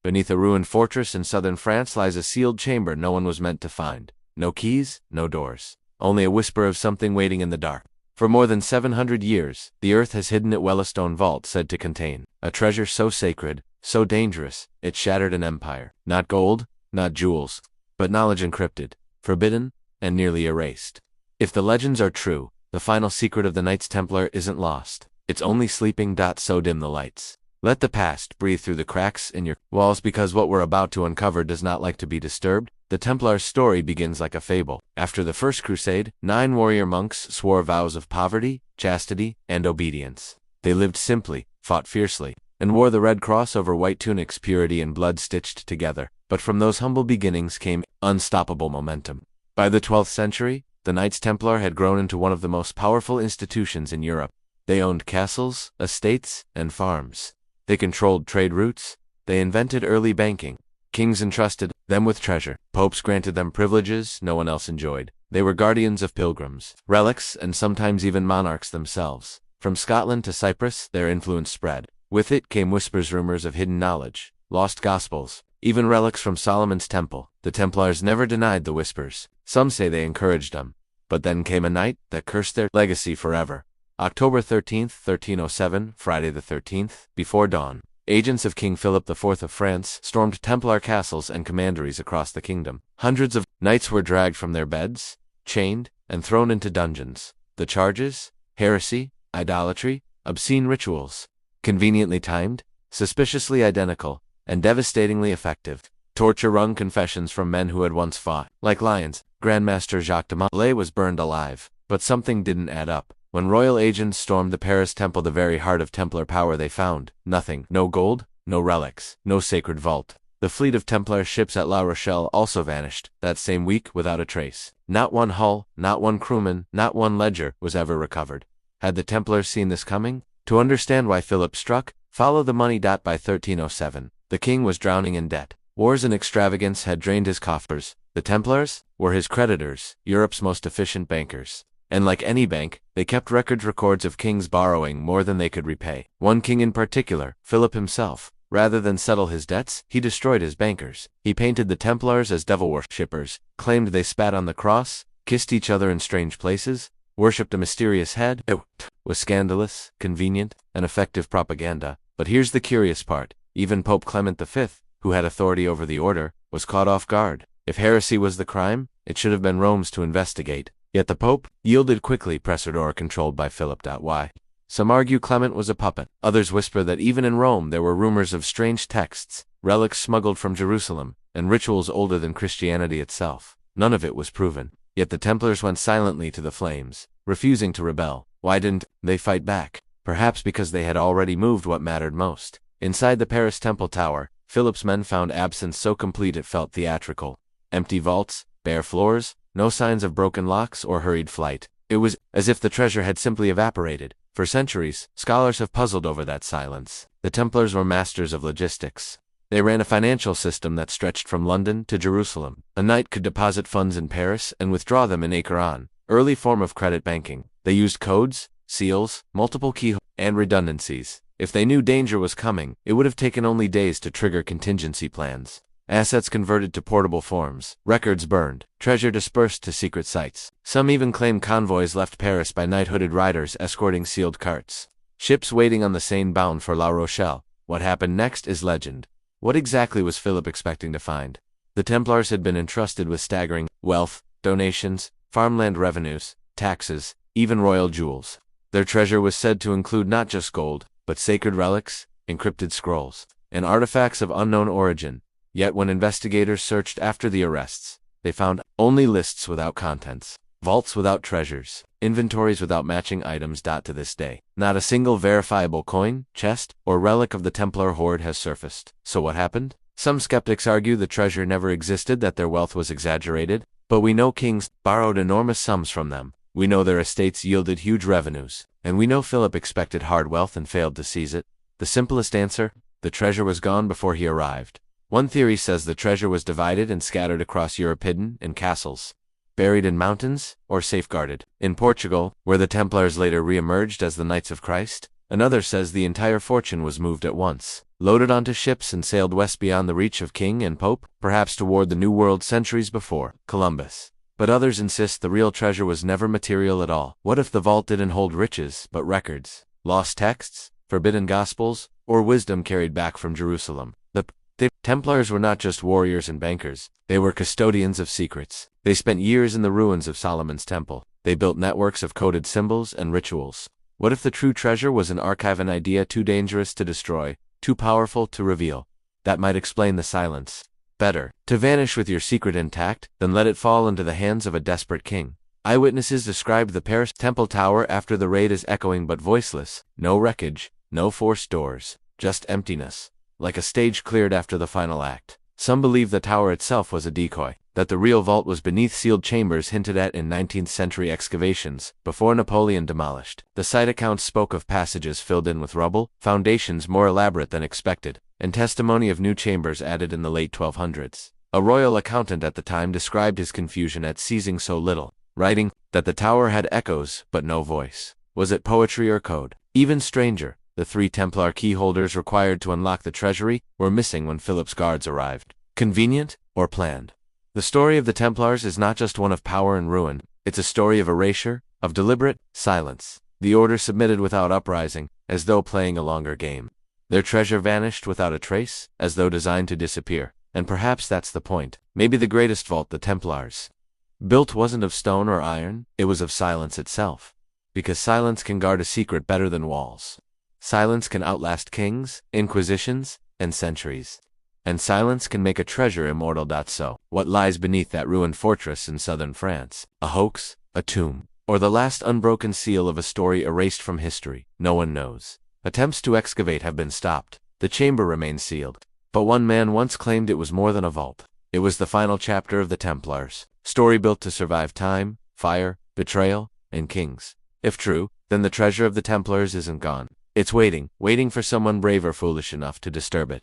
Beneath a ruined fortress in southern France lies a sealed chamber no one was meant to find. No keys, no doors. Only a whisper of something waiting in the dark. For more than 700 years, the earth has hidden it well a stone vault said to contain a treasure so sacred, so dangerous, it shattered an empire. Not gold, not jewels, but knowledge encrypted, forbidden, and nearly erased. If the legends are true, the final secret of the Knights Templar isn't lost. It's only sleeping. So dim the lights. Let the past breathe through the cracks in your walls, because what we're about to uncover does not like to be disturbed. The Templar's story begins like a fable. After the First Crusade, 9 warrior monks swore vows of poverty, chastity, and obedience. They lived simply, fought fiercely, and wore the red cross over white tunics, purity and blood stitched together. But from those humble beginnings came unstoppable momentum. By the 12th century, the Knights Templar had grown into one of the most powerful institutions in Europe. They owned castles, estates, and farms. They controlled trade routes. They invented early banking. Kings entrusted them with treasure. Popes granted them privileges no one else enjoyed. They were guardians of pilgrims, relics, and sometimes even monarchs themselves. From Scotland to Cyprus, their influence spread. With it came whispers, rumors of hidden knowledge, lost gospels, even relics from Solomon's temple. The Templars never denied the whispers. Some say they encouraged them. But then came a night that cursed their legacy forever. October 13th, 1307, Friday the 13th, before dawn. Agents of King Philip IV of France stormed Templar castles and commanderies across the kingdom. Hundreds of knights were dragged from their beds, chained, and thrown into dungeons. The charges? Heresy, idolatry, obscene rituals. Conveniently timed, suspiciously identical, and devastatingly effective. Torture-wrung confessions from men who had once fought like lions. Grandmaster Jacques de Molay was burned alive. But something didn't add up. When royal agents stormed the Paris temple, the very heart of Templar power, they found nothing. No gold, no relics, no sacred vault. The fleet of Templar ships at La Rochelle also vanished that same week without a trace. Not one hull, not one crewman, not one ledger was ever recovered. Had the Templars seen this coming? To understand why Philip struck, follow the money. By 1307, the king was drowning in debt. Wars and extravagance had drained his coffers. The Templars were his creditors, Europe's most efficient bankers. And like any bank, they kept records of kings borrowing more than they could repay. One king in particular, Philip himself, rather than settle his debts, he destroyed his bankers. He painted the Templars as devil worshippers, claimed they spat on the cross, kissed each other in strange places, worshipped a mysterious head. It was scandalous, convenient, and effective propaganda. But here's the curious part. Even Pope Clement V, who had authority over the order, was caught off guard. If heresy was the crime, it should have been Rome's to investigate. Yet the Pope yielded quickly, pressured or controlled by Philip. Why? Some argue Clement was a puppet. Others whisper that even in Rome there were rumors of strange texts, relics smuggled from Jerusalem, and rituals older than Christianity itself. None of it was proven. Yet the Templars went silently to the flames, refusing to rebel. Why didn't they fight back? Perhaps because they had already moved what mattered most. Inside the Paris Temple Tower, Philip's men found absence so complete it felt theatrical. Empty vaults, bare floors, no signs of broken locks or hurried flight. It was as if the treasure had simply evaporated. For centuries, scholars have puzzled over that silence. The Templars were masters of logistics. They ran a financial system that stretched from London to Jerusalem. A knight could deposit funds in Paris and withdraw them in Acheron, early form of credit banking. They used codes, seals, multiple keyholes, and redundancies. If they knew danger was coming, it would have taken only days to trigger contingency plans. Assets converted to portable forms, records burned, treasure dispersed to secret sites. Some even claim convoys left Paris by night-hooded riders escorting sealed carts. Ships waiting on the Seine bound for La Rochelle. What happened next is legend. What exactly was Philip expecting to find? The Templars had been entrusted with staggering wealth, donations, farmland revenues, taxes, even royal jewels. Their treasure was said to include not just gold, but sacred relics, encrypted scrolls, and artifacts of unknown origin. Yet when investigators searched after the arrests, they found only lists without contents, vaults without treasures, inventories without matching items. To this day, not a single verifiable coin, chest, or relic of the Templar hoard has surfaced. So what happened? Some skeptics argue the treasure never existed, that their wealth was exaggerated, but we know kings borrowed enormous sums from them. We know their estates yielded huge revenues, and we know Philip expected hard wealth and failed to seize it. The simplest answer? The treasure was gone before he arrived. One theory says the treasure was divided and scattered across Europe, hidden in castles, buried in mountains, or safeguarded in Portugal, where the Templars later re-emerged as the Knights of Christ. Another says the entire fortune was moved at once. loaded onto ships and sailed west beyond the reach of king and pope, perhaps toward the New World centuries before Columbus. But others insist the real treasure was never material at all. What if the vault didn't hold riches, but records, lost texts, forbidden gospels, or wisdom carried back from Jerusalem? The Templars were not just warriors and bankers, they were custodians of secrets. They spent years in the ruins of Solomon's temple. They built networks of coded symbols and rituals. What if the true treasure was an archive, an idea too dangerous to destroy, too powerful to reveal? That might explain the silence. Better to vanish with your secret intact than let it fall into the hands of a desperate king. Eyewitnesses described the Paris Temple Tower after the raid as echoing but voiceless. No wreckage, no forced doors, just emptiness, like a stage cleared after the final act. Some believe the tower itself was a decoy, that the real vault was beneath sealed chambers hinted at in 19th century excavations, before Napoleon demolished. The site accounts spoke of passages filled in with rubble, foundations more elaborate than expected, and testimony of new chambers added in the late 1200s. A royal accountant at the time described his confusion at seizing so little, writing that the tower had echoes but no voice. Was it poetry or code? Even stranger, the 3 Templar key holders required to unlock the treasury were missing when Philip's guards arrived. Convenient or planned? The story of the Templars is not just one of power and ruin, it's a story of erasure, of deliberate silence. The order submitted without uprising, as though playing a longer game. Their treasure vanished without a trace, as though designed to disappear. And perhaps that's the point. Maybe the greatest vault the Templars built wasn't of stone or iron, it was of silence itself. Because silence can guard a secret better than walls. Silence can outlast kings, inquisitions, and centuries. And silence can make a treasure immortal. So, what lies beneath that ruined fortress in southern France? A hoax? A tomb? Or the last unbroken seal of a story erased from history? No one knows. Attempts to excavate have been stopped. The chamber remains sealed. But one man once claimed it was more than a vault. It was the final chapter of the Templars. Story built to survive time, fire, betrayal, and kings. If true, then the treasure of the Templars isn't gone. It's waiting for someone brave or foolish enough to disturb it.